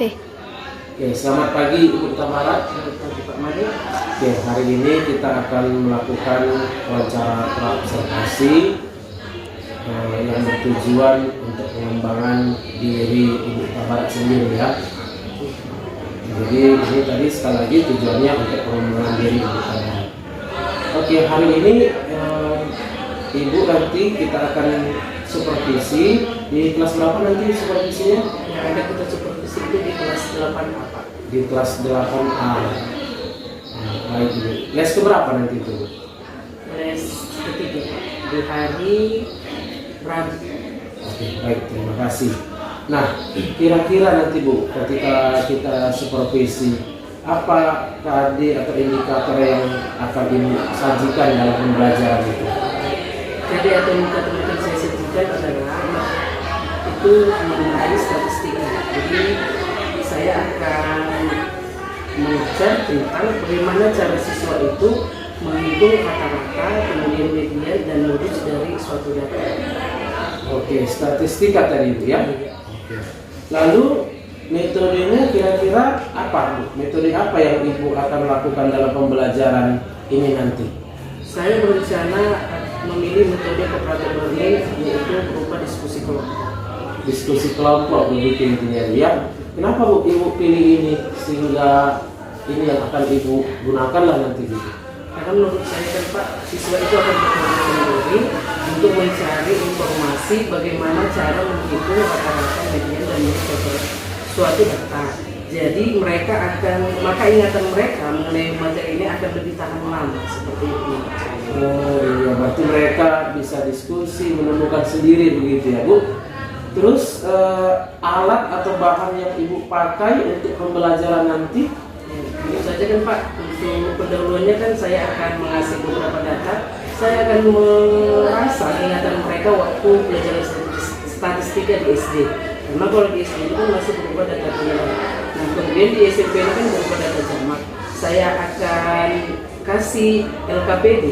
Oke. Oke, selamat pagi Ibu Tamara. Selamat pagi Pak Mari. Oke, hari ini kita akan melakukan wawancara praobservasi yang bertujuan untuk pengembangan diri Ibu Tamara sendiri ya. Jadi ini tadi sekali lagi tujuannya untuk pengembangan diri Ibu Tamara. Oke, hari ini Ibu nanti kita akan supervisi di kelas berapa nanti supervisinya? Yang ada kita supervisi itu di kelas 8A Pak. Di kelas 8A. Baik Ibu. Les keberapa nanti itu? Les ketiga Pak. Di hari Rabu. Oke, baik, terima kasih. Nah, kira-kira nanti Bu, ketika kita supervisi, apa KD atau indikator yang akan disajikan dalam pembelajaran itu? Jadi atau indikator yang saya sajikan adalah itu mengenai statistika. Jadi saya akan mengajar tentang bagaimana cara siswa itu menghitung rata-rata, kemudian median dan modus dari suatu data. Oke, statistika tadi Bu ya. Iya. Oke. Lalu metodenya kira-kira apa Bu? Metode apa yang Ibu akan lakukan dalam pembelajaran ini nanti? Saya berencana memilih metode cooperative learning, yaitu berupa diskusi kelompok. Diskusi kelompok begitu intinya ya. Kenapa Bu Ibu pilih ini sehingga ini yang akan Ibu gunakan lah nanti gitu? Karena menurut saya kan Pak, siswa itu akan berpikir sendiri untuk mencari informasi bagaimana cara menghitung rata-rata median dan suatu data. Jadi mereka akan, maka ingatan mereka mengenai materi ini akan lebih tahan lama seperti itu. Oh iya, berarti mereka bisa diskusi, menemukan sendiri begitu ya Bu. Terus alat atau bahan yang Ibu pakai untuk pembelajaran nanti? Tentu saja kan Pak, untuk pendahuluannya kan saya akan mengasih beberapa data. Saya akan merasa ingatan mereka waktu belajar statistika di SD. Karena kalau di SD itu kan masih berupa data tunggal. Nah kemudian di SMP ini kan berupa data jamak. Saya akan kasih LKPD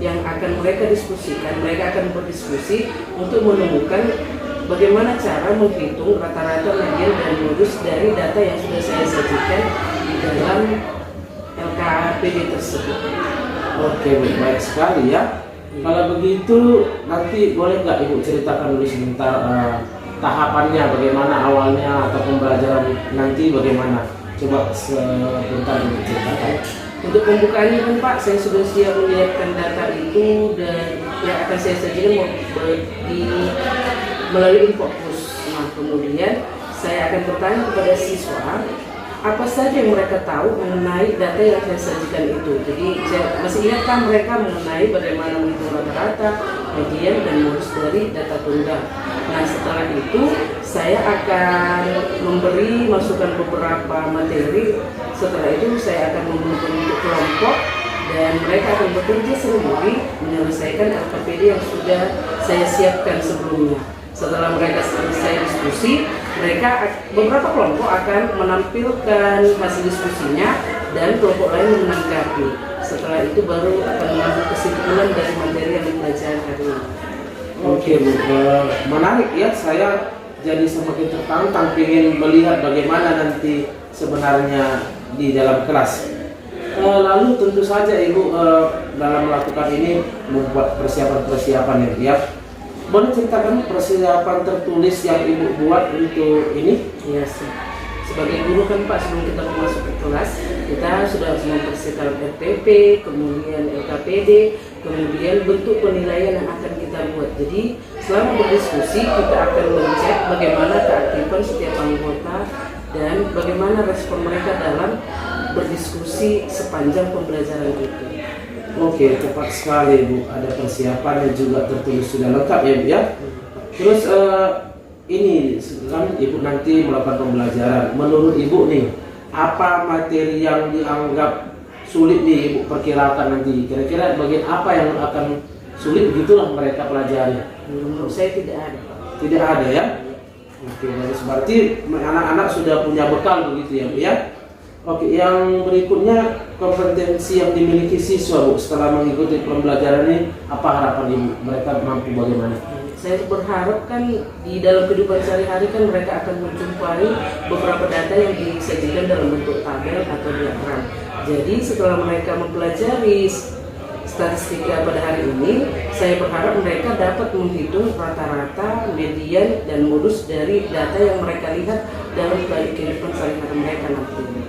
yang akan mereka diskusikan. Mereka akan berdiskusi untuk menemukan bagaimana cara menghitung rata-rata median dan modus dari data yang sudah saya sajikan di dalam LKPD tersebut. Oke Bu, baik sekali ya. Kalau begitu nanti boleh nggak Ibu ceritakan dulu sebentar tahapannya bagaimana awalnya atau pembelajaran nanti bagaimana? Coba sebentar Ibu ceritakan. Untuk pembukaannya kan Pak, saya sudah siap menyiapkan data itu dan yang akan saya sajikan melalui Infocus. Nah kemudian saya akan bertanya kepada siswa apa saja yang mereka tahu mengenai data yang saya sajikan itu. Jadi masih ingatkah mereka mengenai bagaimana menghitung rata-rata, median dan modus dari data tunggal. Nah setelah itu saya akan memberi masukan beberapa materi. Setelah itu saya akan membentuk kelompok dan mereka akan bekerja sendiri menyelesaikan LKPD yang sudah saya siapkan sebelumnya. Setelah mereka selesai diskusi, beberapa kelompok akan menampilkan hasil diskusinya dan kelompok lain menanggapi. Setelah itu baru akan mengambil kesimpulan dari materi yang dipelajari hari ini. Oke Bu, menarik ya. Saya jadi semakin tertantang ingin melihat bagaimana nanti sebenarnya di dalam kelas. Lalu tentu saja Ibu dalam melakukan ini membuat persiapan-persiapan ya. Boleh ceritakan persiapan tertulis yang Ibu buat untuk ini? Iya sih. Sebagai guru kan Pak, sebelum kita masuk ke kelas, kita sudah harus mempersiapkan RPP, kemudian LKPD, kemudian bentuk penilaian yang akan kita buat. Jadi selama berdiskusi kita akan mengecek bagaimana keaktifan setiap anggota dan bagaimana respon mereka dalam berdiskusi sepanjang pembelajaran itu. Oke, tepat sekali Bu. Ada persiapan dan juga tertulis sudah lengkap ya Bu ya. Terus ini kan Ibu nanti melakukan pembelajaran. Menurut Ibu nih, apa materi yang dianggap sulit nih Ibu perkirakan nanti? Kira-kira bagian apa yang akan sulit begitulah mereka pelajari? Menurut saya tidak ada. Tidak ada ya? Oke, berarti anak-anak sudah punya bekal begitu ya Bu ya? Oke, yang berikutnya kompetensi yang dimiliki siswa Bu setelah mengikuti pembelajaran ini, apa harapan Ibu? Mereka mampu bagaimana? Saya berharap kan di dalam kehidupan sehari-hari kan mereka akan menjumpai beberapa data yang disajikan dalam bentuk tabel atau diagram. Jadi setelah mereka mempelajari statistika pada hari ini, saya berharap mereka dapat menghitung rata-rata, median, dan modus dari data yang mereka lihat dalam kehidupan sehari-hari mereka nantinya.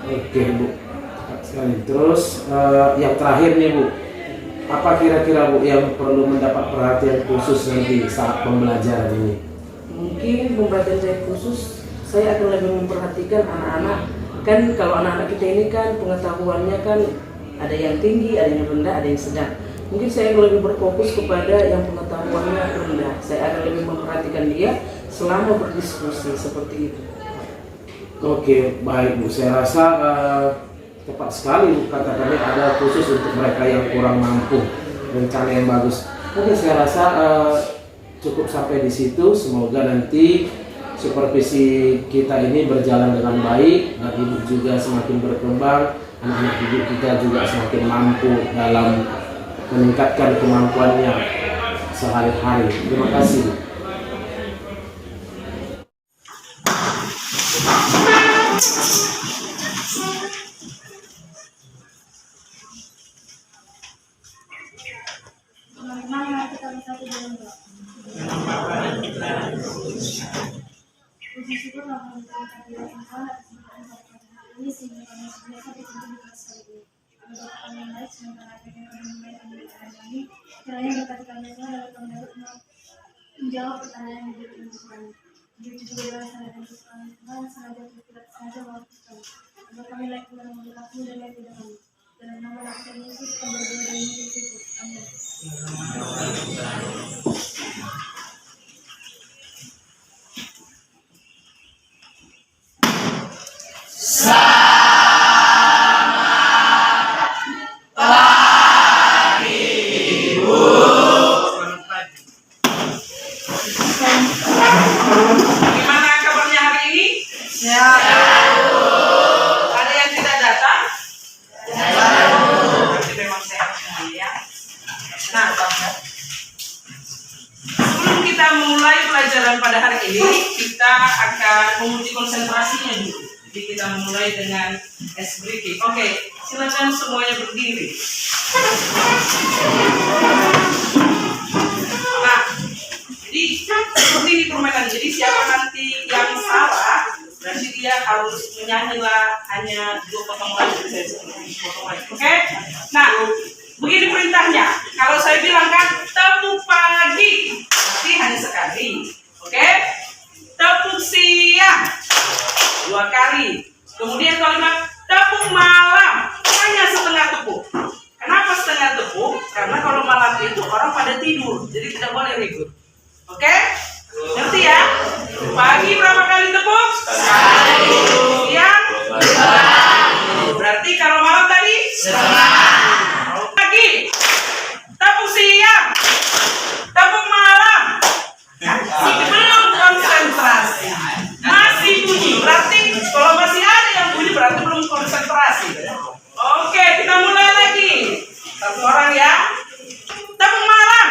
Oke Bu, tepat sekali. Terus yang terakhir nih Bu, apa kira-kira Bu yang perlu mendapat perhatian khusus nanti saat pembelajaran ini? Mungkin perhatian saya khusus, saya akan lebih memperhatikan anak-anak. Kan kalau anak-anak kita ini kan pengetahuannya kan ada yang tinggi, ada yang rendah, ada yang sedang. Mungkin saya akan lebih berfokus kepada yang pengetahuannya rendah. Saya akan lebih memperhatikan dia selama berdiskusi seperti itu. Oke, baik Bu. Saya rasa tepat sekali Bu katakannya, ada khusus untuk mereka yang kurang mampu, rencana yang bagus. Oke, saya rasa cukup sampai di situ. Semoga nanti supervisi kita ini berjalan dengan baik dan Ibu juga semakin berkembang, anak-anak Ibu kita juga semakin mampu dalam meningkatkan kemampuannya sehari-hari. Terima kasih Bu. Teman-teman, mari kita bersatu dalam doa. Puji syukur Tuhan kita Tuhan atas berkat ini sehingga kami biasa berkumpul di kelas kali ini. Kami berdoa yang baik semoga apa yang kami membaik kami kiranya berkat kami Tuhan dapat kami dapat menjawab pertanyaan yang diberikan Tuhan. Begitu juga dalam sanadkan Tuhan Tuhan sengaja tidak sengaja mewakili kami. Agar kami layak kepada memberkati dan layak kepada kami. Dalam nama Tuhan Yesus kami berdoa dan mengucap amin. Gimana kabarnya hari ini? Sehat. Ada yang tidak datang? Berarti memang sehat semuanya ya. Nah, sebelum kita mulai pelajaran pada hari ini, kita akan menguji konsentrasinya dulu. Jadi kita mulai dengan ice breaking. Oke, silakan semuanya berdiri. Nah, jadi seperti ini permainan. Jadi siapa nanti yang salah, berarti dia harus menyanyilah hanya 2 potong lagu saya seperti potong lagu. Oke? Nah, begini perintahnya. Kalau saya bilang kan tepuk pagi, berarti hanya sekali. Oke? Tepuk siang 2 kali. Kemudian kalau bilang tepuk malam, hanya setengah tepuk. Kenapa setengah tepuk? Karena kalau malam itu orang pada tidur, jadi tidak boleh ribut. Oke? Ngerti ya? Pagi berapa kali tepuk? Sekali. Siang? Berarti kalau malam tadi? Setengah. Pagi. Tepuk siang. Tepuk malam. Belum konsentrasi. Masih bunyi. Berarti kalau masih ada yang bunyi berarti belum konsentrasi. Oke, kita mulai lagi. 1 orang ya. Tepuk malam.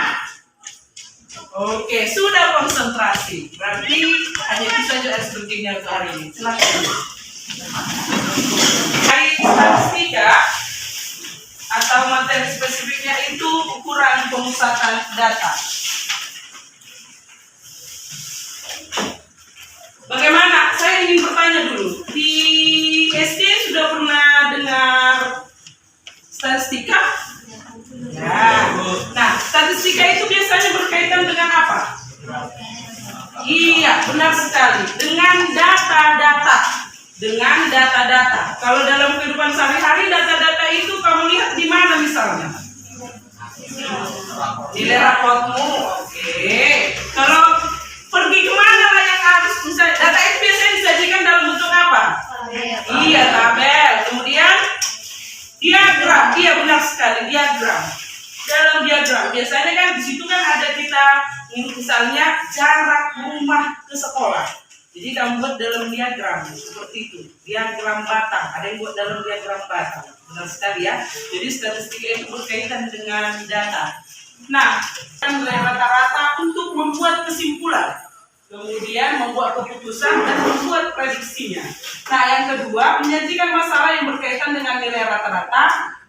Oke, sudah konsentrasi. Berarti hanya itu saja ekspertinya untuk hari ini. Silakan. Dari statistika atau materi spesifiknya itu ukuran pemusatan data. Bagaimana? Saya ingin bertanya dulu. Di SD sudah pernah dengar statistika? Ya. Nah, statistika itu biasanya berkaitan dengan apa? Iya, benar sekali. Dengan data-data. Dengan data-data. Kalau dalam kehidupan sehari-hari, data-data itu kamu lihat di mana misalnya? Nilai rapotmu. Oke. Kalau pergi kemana lah yang harus misalnya? Data itu biasanya disajikan dalam bentuk apa? Iya, tabel. Kemudian diagram. Iya, benar sekali. Diagram. Dalam diagram biasanya kan di situ kan ada kita misalnya jarak rumah ke sekolah. Jadi kamu buat dalam diagram seperti itu. Diagram batang. Ada yang buat dalam diagram batang. Benar sekali ya. Jadi statistika itu berkaitan dengan data. Nah, nilai rata-rata kesimpulan, kemudian membuat keputusan dan membuat prediksinya. Nah, yang kedua, menyajikan masalah yang berkaitan dengan nilai rata-rata.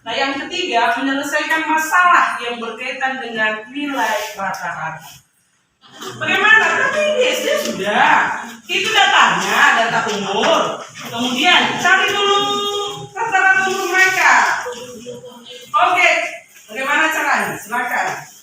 Nah, yang ketiga, menyelesaikan masalah yang berkaitan dengan nilai rata-rata. Bagaimana? Tadi di SD sudah. Itu datanya, data umur. Kemudian cari dulu rata-rata umur mereka. Oke, bagaimana caranya? Silakan.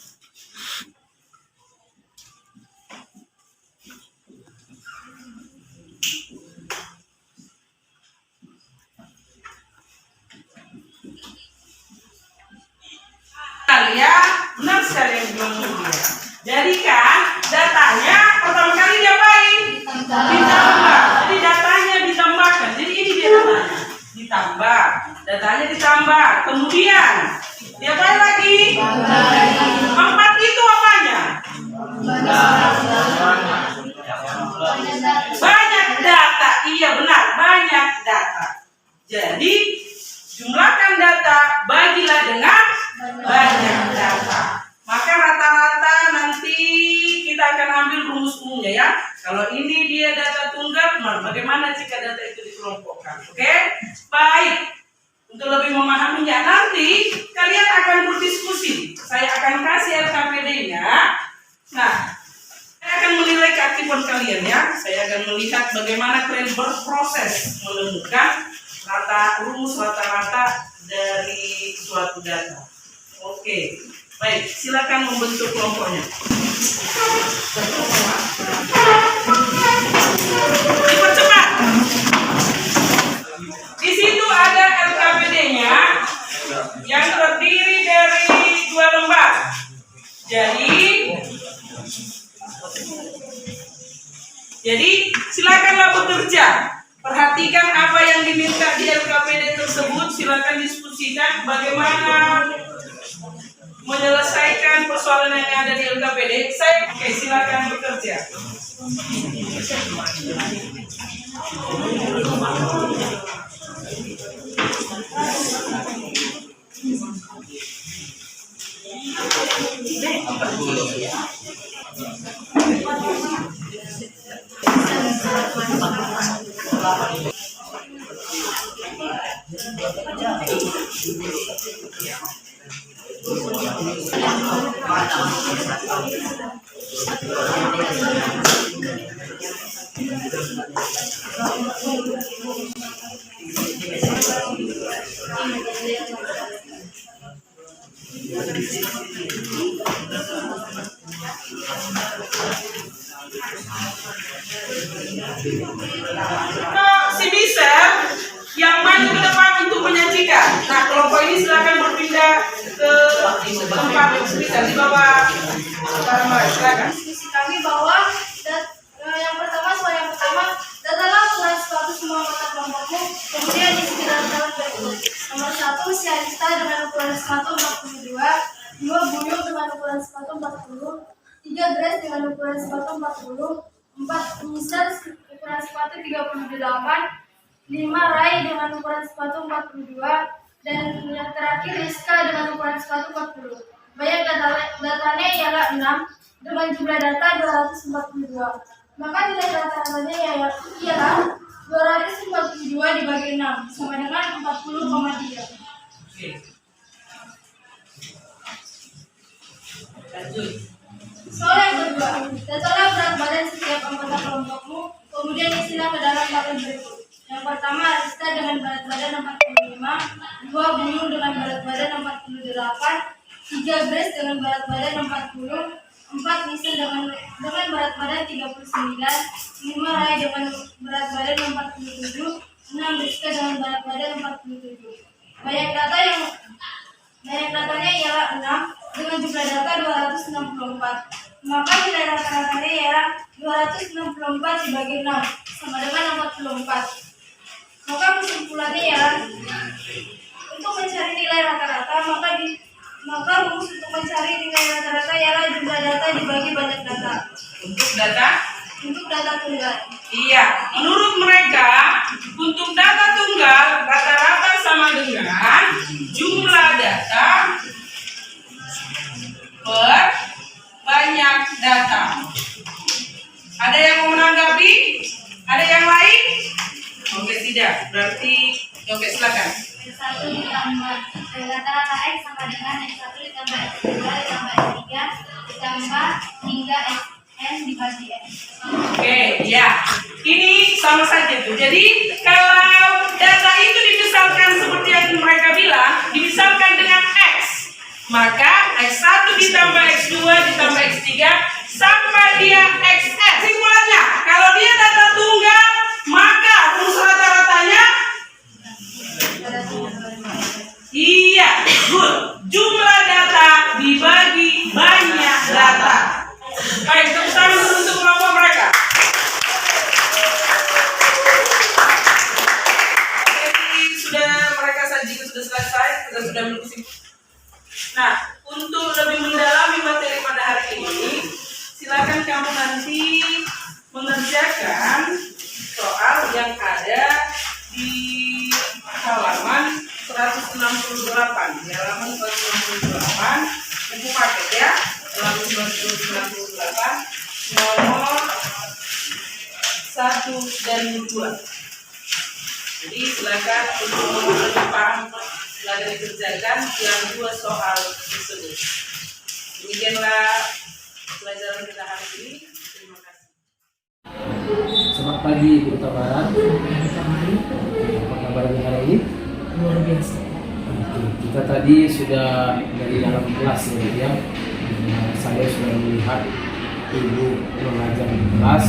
Ya, benar sekali yang bilang dia. Jadi kan datanya pertama kali diapain? Ditambah. Jadi datanya ditambahkan. Jadi ini dia datanya. Ditambah. Datanya ditambah. Kemudian diapain lagi? 4 itu apanya? Banyak data. Iya benar, banyak data. Jadi jumlahkan data, bagilah dengan banyak data. Maka rata-rata nanti kita akan ambil rumus umumnya ya. Kalau ini dia data tunggal, bagaimana jika data itu dikelompokkan? Oke? Baik. Untuk lebih memahaminya nanti kalian akan berdiskusi. Saya akan kasih LKPD-nya. Nah, saya akan menilai keaktifan kalian ya. Saya akan melihat bagaimana kalian berproses menemukan rumus rata-rata dari suatu data. Oke, baik, silakan membentuk kelompoknya. Dipercepat. Di situ ada LKPD-nya yang terdiri dari 2 lembar. Jadi silakanlah bekerja. Perhatikan apa yang diminta di LKPD tersebut. Silakan diskusikan bagaimana menyelesaikan persoalan yang ada di LKPD. Oke, silakan bekerja. Si bisa yang maju ke depan untuk menyajikan. Nah, kelompok ini silakan berpindah ke tempat bisa di bawah. Silakan. Diskusi kami bahwa yang pertama datalah ukuran sepatu semua anggota kelompokmu, kemudian isi dalam berikut. Nomor 1, si Arista dengan ukuran sepatu 42, 2 Buyung dengan ukuran sepatu 40, 3 Grace dengan ukuran sepatu 40, 4 Mister ukuran sepatu 38, 5 Rai dengan ukuran sepatu 42, dan yang terakhir Rizka dengan ukuran sepatu 40. Banyak datanya ialah 6 dengan jumlah data 242. Maka nilai rata-ratanya ialah 242 dibagi 6 sama dengan 40,3. Soal yang kedua, datalah berat badan setiap anggota kelompokmu, kemudian isilah ke dalam tabel berikut. Yang pertama, Arista dengan berat badan 45, 2 Buyung dengan berat badan 48, 3 Grace dengan berat badan 40, 4 Nisa dengan berat badan 39, 5 Rai dengan berat badan 47, 6 Rizka dengan berat badan 47. Banyak datanya ialah 6 dengan jumlah data 264. Maka nilai rata-ratanya ialah 264 dibagi 6 sama dengan 44. Maka kesimpulannya ialah untuk mencari nilai rata-rata maka rumus untuk mencari nilai rata-rata ialah jumlah data dibagi banyak data. Untuk data tunggal. Iya, menurut mereka untuk data tunggal rata-rata sama dengan jumlah data per banyak data. Fabi? Ada yang lain? Oke, tidak. Berarti, oke, silakan. X1 ditambah rata-rata X sama dengan X1 ditambah X2 ditambah X3 ditambah hingga Xn dibagi X. Oke, ya. Ini sama saja tuh. Jadi kalau data itu dimisalkan seperti yang mereka bilang, dimisalkan dengan X, maka X1 ditambah X2 ditambah X3 sampai dia XS. Simpulannya, kalau dia data tunggal, maka rumus rata-ratanya iya, good. Jumlah data dibagi banyak data. Baik, tepuk tangan untuk kelompok mereka. Jadi sudah mereka sajikan sudah selesai, kita sudah melukis. Nah, untuk lebih mendalami materi pada hari ini, silakan kamu nanti mengerjakan soal yang ada di halaman 168, di halaman 168 buku paket ya, halaman 168 nomor 1 dan 2. Jadi silakan untuk lebih paham silakan dikerjakan yang 2 soal tersebut. Demikianlah pelajaran kita hari ini. Terima kasih. Selamat pagi Ibu Tabarat. Apa kabarnya hari ini? Luar biasa. Kita tadi sudah dari dalam kelas ya. Saya sudah melihat Ibu mengajar di kelas.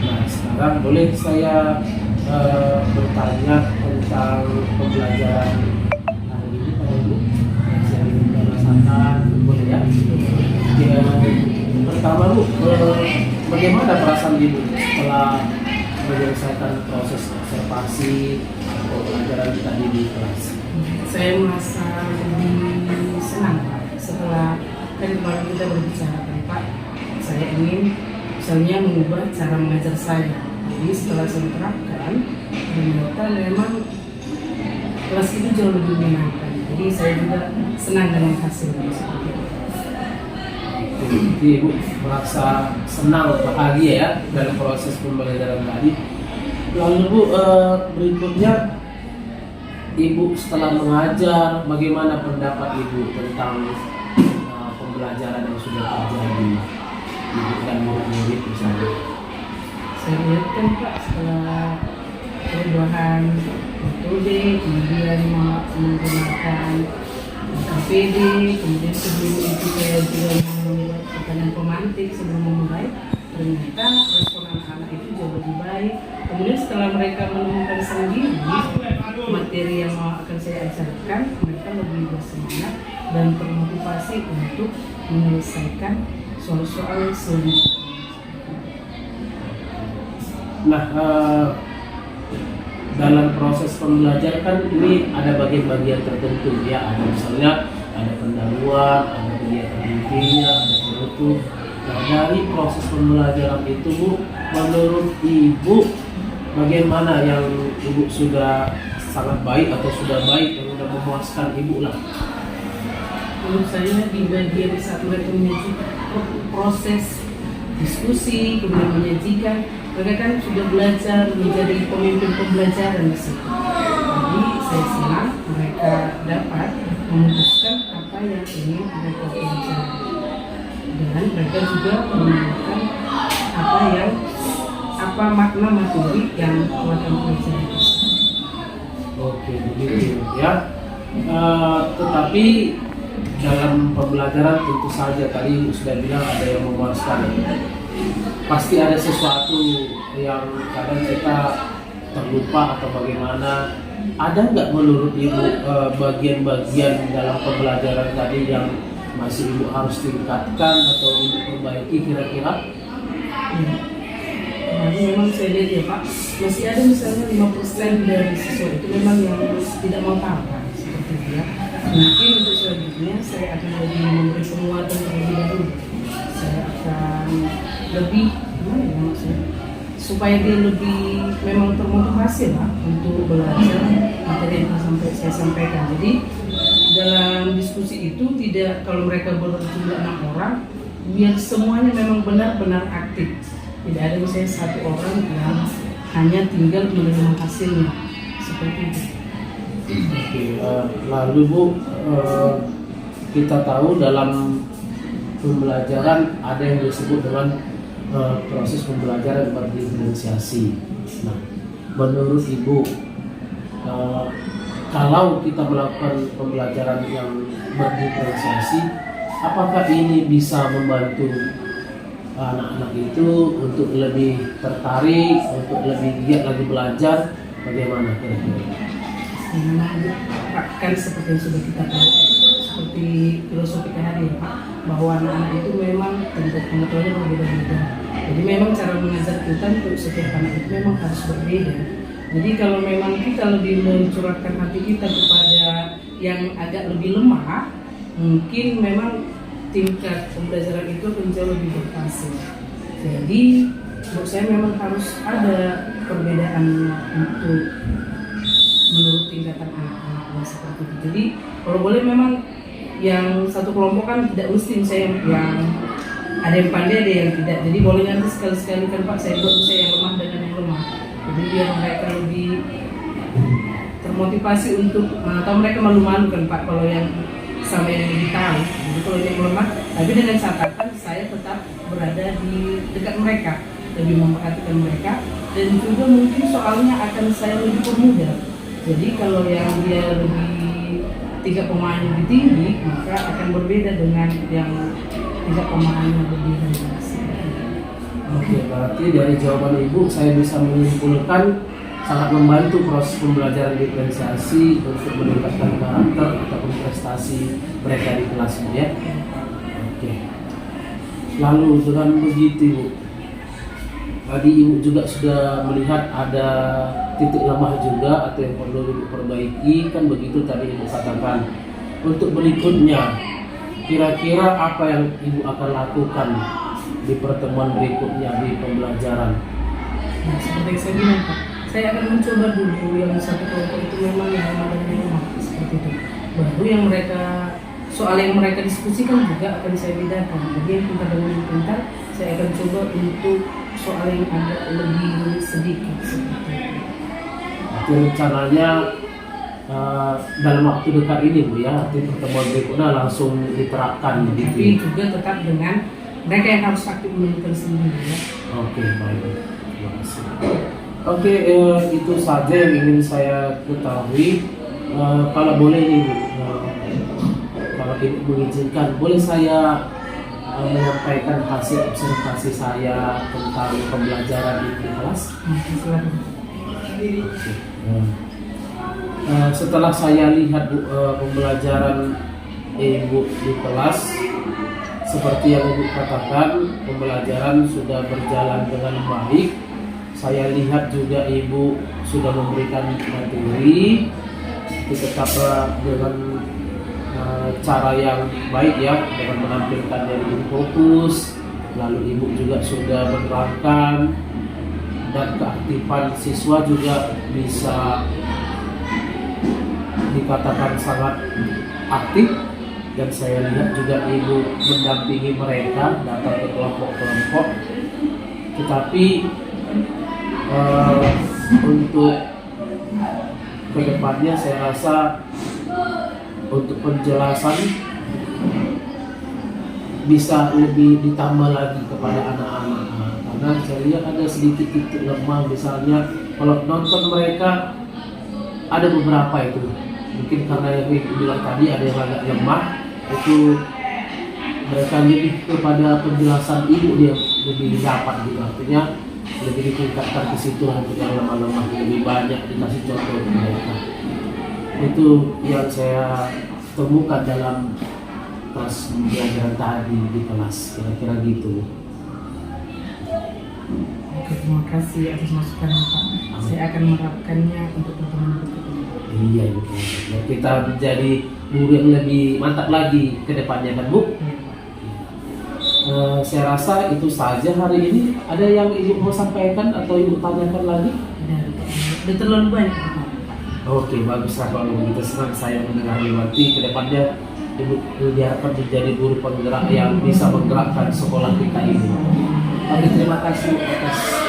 Nah, sekarang boleh saya bertanya tentang pembelajaran hari ini Pak Ibu. Yang kita rasakan, boleh ya? Pertama Bu, bagaimana perasaan Ibu setelah menyelesaikan proses observasi atau pelajaran tadi di kelas? Saya merasa lebih senang Pak. Setelah tadi kemarin kita berbicara Pak, saya ingin misalnya mengubah cara mengajar saya. Jadi setelah saya terapkan, ternyata memang kelas itu jauh lebih menyenangkan. Jadi saya juga senang dengan hasilnya seperti itu. Jadi Ibu merasa senang, bahagia ya dalam proses pembelajaran tadi. Lalu Bu, berikutnya Ibu setelah mengajar, bagaimana pendapat Ibu tentang pembelajaran yang sudah terjadi Ibu dan murid-murid misalnya? Saya lihat kan Pak, setelah perubahan metode, kemudian menggunakan KPD, kemudian sebelum itu saya juga membuat pertanyaan pemantik sebelum memulai, ternyata respon anak-anak itu jauh lebih baik. Kemudian setelah mereka menemukan sendiri materi yang akan saya ajarkan, mereka lebih bersemangat dan termotivasi untuk menyelesaikan soal-soal selanjutnya. Nah, dalam proses pembelajaran kan ini ada bagian-bagian tertentu ya, ada misalnya ada pendahuluan, ada kegiatan intinya, ada penutup. Nah, dari proses pembelajaran itu Bu, menurut Ibu bagaimana yang Ibu sudah sangat baik atau sudah baik yang sudah memuaskan Ibu lah? Menurut saya di bagian saat mereka menyajikan proses diskusi, kemudian menyajikan, mereka kan sudah belajar menjadi pemimpin pembelajaran di situ. Jadi saya senang mereka dapat memutuskan apa yang ingin mereka pelajari, dan mereka juga menemukan apa makna materi yang mereka pelajari. Oke, begitu ya. Tetapi dalam pembelajaran tentu saja tadi Ibu sudah bilang ada yang memuaskan. Pasti ada sesuatu yang kadang kita terlupa atau bagaimana. Ada nggak menurut Ibu bagian-bagian dalam pembelajaran tadi yang masih Ibu harus tingkatkan atau Ibu perbaiki kira-kira? Memang saya lihat ya Pak, masih ada misalnya 5% dari siswa itu memang yang tidak mau apa seperti itu ya. Mungkin untuk selanjutnya saya akan lebih memberi penguatan terlebih dahulu. Saya akan lebih supaya dia lebih memang termotivasi lah untuk belajar materi yang saya sampaikan. Jadi dalam diskusi itu tidak, kalau mereka berjumlah 6 orang, biar semuanya memang benar-benar aktif. Tidak ada misalnya satu orang yang hanya tinggal menerima hasilnya seperti itu. Oke, lalu Bu, kita tahu dalam pembelajaran ada yang disebut dengan proses pembelajaran berdiferensiasi. Nah, menurut Ibu, kalau kita melakukan pembelajaran yang berdiferensiasi, apakah ini bisa membantu anak-anak itu untuk lebih tertarik, untuk lebih giat lagi belajar? Bagaimana kira-kira? Pak, kan seperti yang sudah kita tahu, seperti filosofi hari ya Pak, bahwa anak-anak itu memang tingkat pengetahuannya berbeda-beda. Jadi memang cara mengajar kita untuk setiap anak itu memang harus berbeda. Jadi kalau memang kita lebih mencurahkan hati kita kepada yang agak lebih lemah, mungkin memang tingkat pembelajaran itu akan jauh lebih berhasil. Jadi menurut saya memang harus ada perbedaan untuk menurut tingkatan anak-anak seperti itu. Jadi kalau boleh memang yang satu kelompok kan tidak mesti saya yang ada yang pandai ada yang tidak. Jadi boleh nanti sekali-sekali kan Pak saya buat saya yang lemah dengan yang lemah. Jadi biar mereka lebih termotivasi untuk atau mereka malu-malu kan Pak kalau yang sama yang lebih tahu. Jadi kalau yang lemah, tapi dengan catatan saya tetap berada di dekat mereka, lebih memperhatikan mereka dan juga mungkin soalnya akan saya lebih permudah. Jadi kalau yang dia lebih tingkat pemahaman lebih tinggi, maka akan berbeda dengan yang tingkat pemahaman lebih rendah. Oke, berarti dari jawaban Ibu saya bisa menyimpulkan sangat membantu proses pembelajaran diferensiasi untuk meningkatkan karakter ataupun prestasi mereka di kelas ya. Oke. Lalu dengan begitu Ibu, tadi Ibu juga sudah melihat ada titik lemah juga atau yang perlu diperbaiki, kan begitu tadi Ibu katakan. Untuk berikutnya, kira-kira apa yang Ibu akan lakukan di pertemuan berikutnya di pembelajaran? Nah, seperti yang saya bilang Pak, saya akan mencoba dulu yang satu kelompok itu memang yang lemah seperti itu. Baru yang mereka soal yang mereka diskusikan juga akan saya bedakan. Jadi yang pintar dan yang pintar saya akan coba untuk soal yang agak lebih sedikit seperti itu. Itu rencananya dalam waktu dekat ini Bu ya, nanti pertemuan berikutnya langsung diterapkan Tapi gitu. juga tetap dengan mereka yang harus aktif menentukan sendiri ya. Oke, baik. Terima kasih. Oke, itu saja yang ingin saya ketahui. Kalau boleh nih Bu, kalau Ibu mengizinkan, boleh saya menyampaikan hasil observasi saya tentang pembelajaran di kelas? Silakan. Setelah saya lihat Bu, pembelajaran Ibu di kelas, seperti yang Ibu katakan, pembelajaran sudah berjalan dengan baik. Saya lihat juga Ibu sudah memberikan materi, tetap dengan cara yang baik ya, dengan menampilkan yang fokus. Lalu Ibu juga sudah menerangkan dan keaktifan siswa juga bisa dikatakan sangat aktif. Dan saya lihat juga Ibu mendampingi mereka datang ke kelompok-kelompok. Tetapi untuk kedepannya saya rasa untuk penjelasan bisa lebih ditambah lagi kepada anak-anak, karena saya lihat ada sedikit titik lemah. Misalnya kalau nonton mereka ada beberapa itu mungkin karena yang Ibu bilang tadi ada yang agak lemah, itu mereka lebih kepada penjelasan Ibu dia lebih dapat gitu, artinya lebih ditingkatkan ke situ untuk yang lemah-lemah, lebih banyak dikasih contoh ke mereka. Itu yang saya temukan dalam kelas pembelajaran tadi di kelas, kira-kira gitu. Oke, terima kasih atas masukan Pak. Saya akan menerapkannya untuk pertemuan berikutnya. Iya Bu, ya, kita menjadi guru yang lebih mantap lagi ke depannya kan Bu. Saya rasa itu saja hari ini. Ada yang Ibu mau sampaikan atau Ibu tanyakan lagi? Udah terlalu banyak Pak. Oke, baguslah kalau begitu, senang saya mendengar berarti ke depannya Ibu diharapkan menjadi guru penggerak yang bisa menggerakkan sekolah kita ini. Kami terima kasih atas